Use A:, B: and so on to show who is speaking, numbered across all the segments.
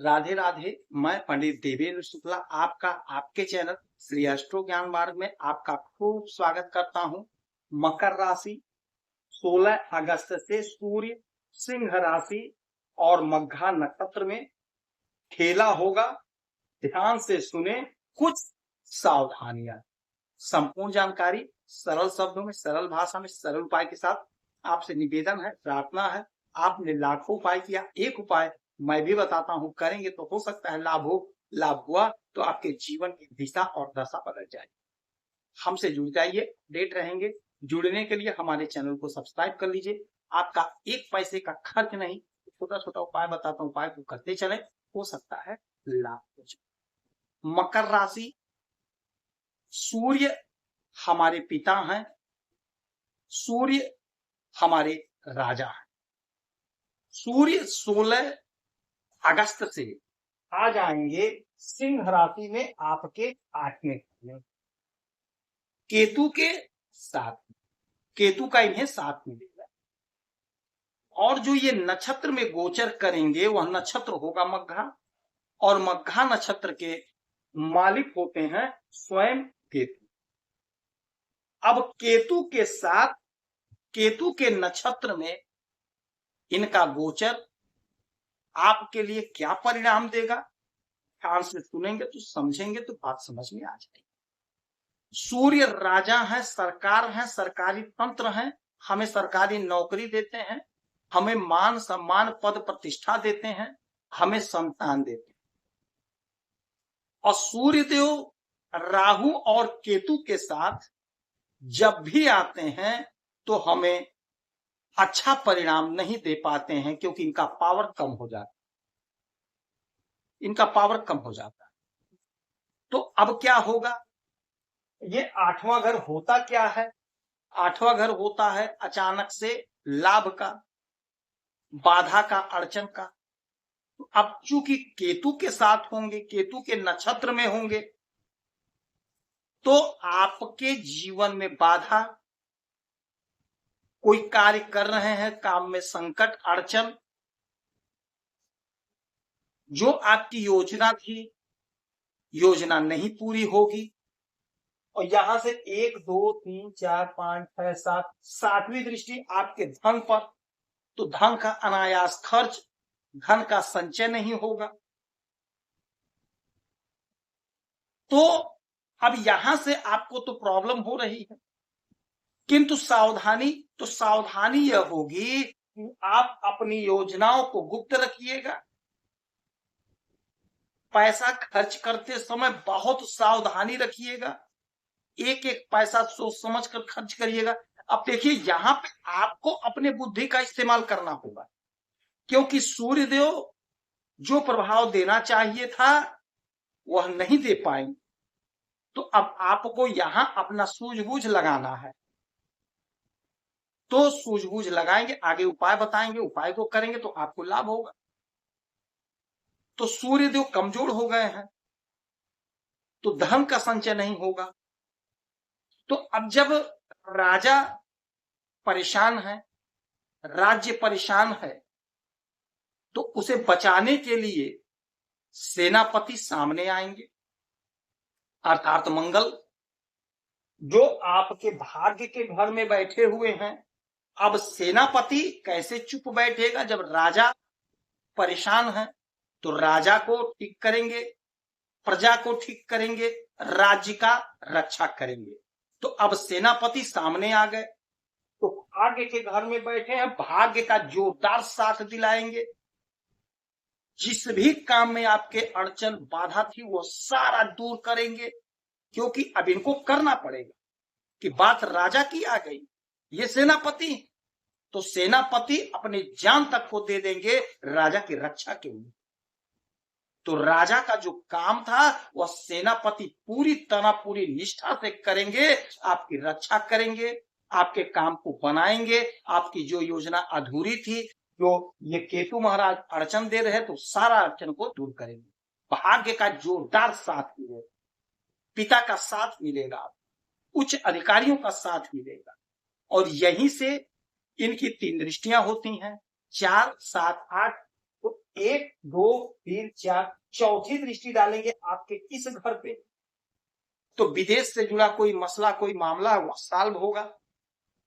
A: राधे राधे। मैं पंडित देवेंद्र शुक्ला आपका आपके चैनल श्री एस्ट्रो ज्ञान मार्ग में आपका खूब स्वागत करता हूं। मकर राशि 16 अगस्त से सूर्य सिंह राशि और मघा नक्षत्र में खेला होगा। ध्यान से सुने, कुछ सावधानियां। संपूर्ण जानकारी सरल शब्दों में, सरल भाषा में, सरल उपाय के साथ आपसे निवेदन है, प्रार्थना है। आपने लाखों उपाय किया, एक उपाय मैं भी बताता हूं, करेंगे तो हो सकता है लाभ हो। लाभ हुआ तो आपके जीवन की दिशा और दशा बदल जाए। हमसे जुड़ जाइए, अपडेट रहेंगे। जुड़ने के लिए हमारे चैनल को सब्सक्राइब कर लीजिए। आपका एक पैसे का खर्च नहीं, छोटा छोटा उपाय बताता हूं, उपाय को करते चले, हो सकता है लाभ हो जाए। मकर राशि, सूर्य हमारे पिता हैं, सूर्य हमारे राजा हैं। सूर्य 16 अगस्त से आ जाएंगे सिंह राशि में, आपके 8वें घर में, केतु के साथ। केतु का इन्हें साथ मिलेगा और जो ये नक्षत्र में गोचर करेंगे वह नक्षत्र होगा मघा, और मघा नक्षत्र के मालिक होते हैं स्वयं केतु। अब केतु के साथ, केतु के नक्षत्र में इनका गोचर आपके लिए क्या परिणाम देगा, ध्यान से सुनेंगे तो समझेंगे तो बात समझ में आ जाएगी। सूर्य राजा है, सरकार है, सरकारी तंत्र है, हमें सरकारी नौकरी देते हैं, हमें मान सम्मान पद प्रतिष्ठा देते हैं, हमें संतान देते हैं। और सूर्य देव राहु और केतु के साथ जब भी आते हैं तो हमें अच्छा परिणाम नहीं दे पाते हैं, क्योंकि इनका पावर कम हो जाता है, इनका पावर कम हो जाता है। तो अब क्या होगा, ये 8वां घर होता क्या है? 8वां घर होता है अचानक से लाभ का, बाधा का, अड़चन का। तो अब चूंकि केतु के साथ होंगे, केतु के नक्षत्र में होंगे, तो आपके जीवन में बाधा, कोई कार्य कर रहे हैं, काम में संकट, अड़चन, जो आपकी योजना थी, योजना नहीं पूरी होगी। और यहां से 1 2 3 4 5 6 7 7वीं दृष्टि आपके धन पर, तो धन का अनायास खर्च, धन का संचय नहीं होगा। तो अब यहां से आपको तो प्रॉब्लम हो रही है, किंतु सावधानी, तो सावधानी यह होगी कि आप अपनी योजनाओं को गुप्त रखिएगा। पैसा खर्च करते समय बहुत सावधानी रखिएगा, एक एक पैसा सोच समझ कर खर्च करिएगा। अब देखिए, यहां पे आपको अपने बुद्धि का इस्तेमाल करना होगा, क्योंकि सूर्यदेव जो प्रभाव देना चाहिए था वह नहीं दे पाएंगे। तो अब आपको यहां अपना सूझबूझ लगाना है, तो सूझबूझ लगाएंगे, आगे उपाय बताएंगे, उपाय को करेंगे तो आपको लाभ होगा। तो सूर्यदेव कमजोर हो गए हैं तो धन का संचय नहीं होगा। तो अब जब राजा परेशान है, राज्य परेशान है, तो उसे बचाने के लिए सेनापति सामने आएंगे, अर्थात मंगल, जो आपके भाग्य के घर में बैठे हुए हैं। अब सेनापति कैसे चुप बैठेगा, जब राजा परेशान है तो राजा को ठीक करेंगे, प्रजा को ठीक करेंगे, राज्य का रक्षा करेंगे। तो अब सेनापति सामने आ गए, तो भाग्य के घर में बैठे हैं, भाग्य का जोरदार साथ दिलाएंगे। जिस भी काम में आपके अड़चन बाधा थी वो सारा दूर करेंगे, क्योंकि अब इनको करना पड़ेगा कि बात राजा की आ गई, ये सेनापति, तो सेनापति अपने जान तक को दे देंगे राजा की रक्षा के लिए। तो राजा का जो काम था वह सेनापति पूरी तरह, पूरी निष्ठा से करेंगे, आपकी रक्षा करेंगे, आपके काम को बनाएंगे। आपकी जो योजना अधूरी थी, जो ये केतु महाराज अड़चन दे रहे, तो सारा अड़चन को दूर करेंगे। भाग्य का जोरदार साथ मिलेगा, पिता का साथ मिलेगा, उच्च अधिकारियों का साथ मिलेगा। और यहीं से इनकी 3 दृष्टियां होती हैं, 4 7 8। तो 1 2 3 4 चौथी दृष्टि डालेंगे आपके इस घर पे, तो विदेश से जुड़ा कोई मसला, कोई मामला वह सॉल्व होगा,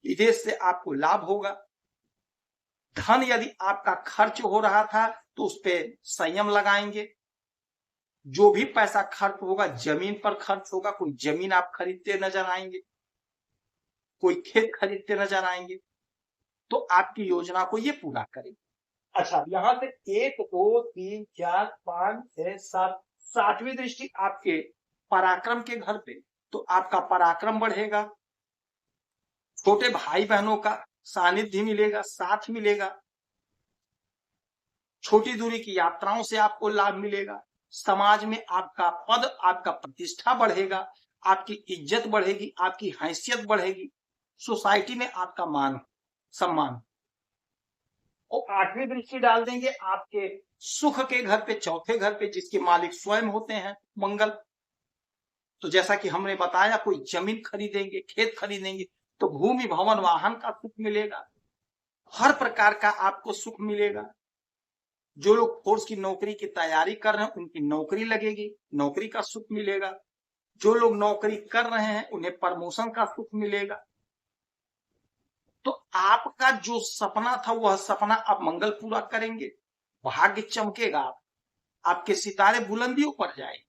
A: विदेश से आपको लाभ होगा। धन यदि आपका खर्च हो रहा था तो उस पे संयम लगाएंगे। जो भी पैसा खर्च होगा जमीन पर खर्च होगा, कोई जमीन आप खरीदते नजर आएंगे, कोई खेत खरीदते नजर आएंगे, तो आपकी योजना को ये पूरा करेंगे। अच्छा, यहां से 1 2 3 4 5 6 7 7वीं दृष्टि आपके पराक्रम के घर पे, तो आपका पराक्रम बढ़ेगा, छोटे भाई बहनों का सानिध्य मिलेगा, साथ मिलेगा, छोटी दूरी की यात्राओं से आपको लाभ मिलेगा, समाज में आपका पद, आपका प्रतिष्ठा बढ़ेगा, आपकी इज्जत बढ़ेगी, आपकी हैसियत बढ़ेगी, सोसाइटी में आपका मान सम्मान। और 8वीं दृष्टि डाल देंगे आपके सुख के घर पे, चौथे घर पे, जिसके मालिक स्वयं होते हैं मंगल। तो जैसा कि हमने बताया, कोई जमीन खरीदेंगे, खेत खरीदेंगे, तो भूमि भवन वाहन का सुख मिलेगा, हर प्रकार का आपको सुख मिलेगा। जो लोग फोर्स की नौकरी की तैयारी कर रहे हैं उनकी नौकरी लगेगी, नौकरी का सुख मिलेगा। जो लोग नौकरी कर रहे हैं उन्हें प्रमोशन का सुख मिलेगा। तो आपका जो सपना था वह सपना आप मंगल पूरा करेंगे, भाग्य चमकेगा, आपके सितारे बुलंदियों पर जाएंगे,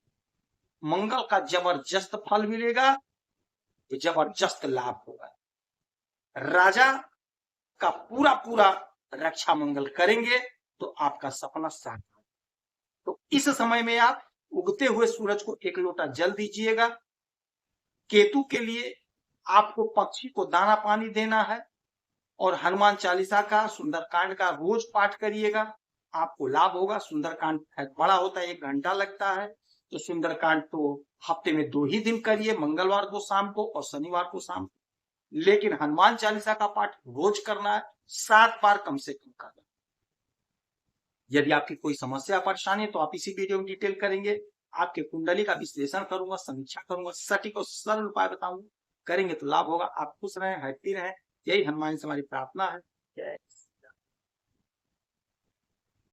A: मंगल का जबरदस्त फल मिलेगा, जबरदस्त लाभ होगा। राजा का पूरा पूरा रक्षा मंगल करेंगे तो आपका सपना साकार। तो इस समय में आप उगते हुए सूरज को 1 लोटा जल दीजिएगा। केतु के लिए आपको पक्षी को दाना पानी देना है और हनुमान चालीसा का, सुंदरकांड का रोज पाठ करिएगा, आपको लाभ होगा। सुंदरकांड बड़ा होता है, 1 घंटा लगता है, तो सुंदरकांड तो हफ्ते में 2 ही दिन करिए, मंगलवार को शाम को और शनिवार को शाम को। लेकिन हनुमान चालीसा का पाठ रोज करना है, 7 बार कम से कम करना। यदि आपकी कोई समस्या परेशानी है तो आप इसी वीडियो में डिटेल करेंगे, आपके कुंडली का विश्लेषण करूंगा, समीक्षा करूंगा, सटीक और सरल उपाय बताऊंगा। करेंगे तो लाभ होगा। आप खुश रहें, हैप्पी रहें, यही हनुमान से हमारी प्रार्थना है। जय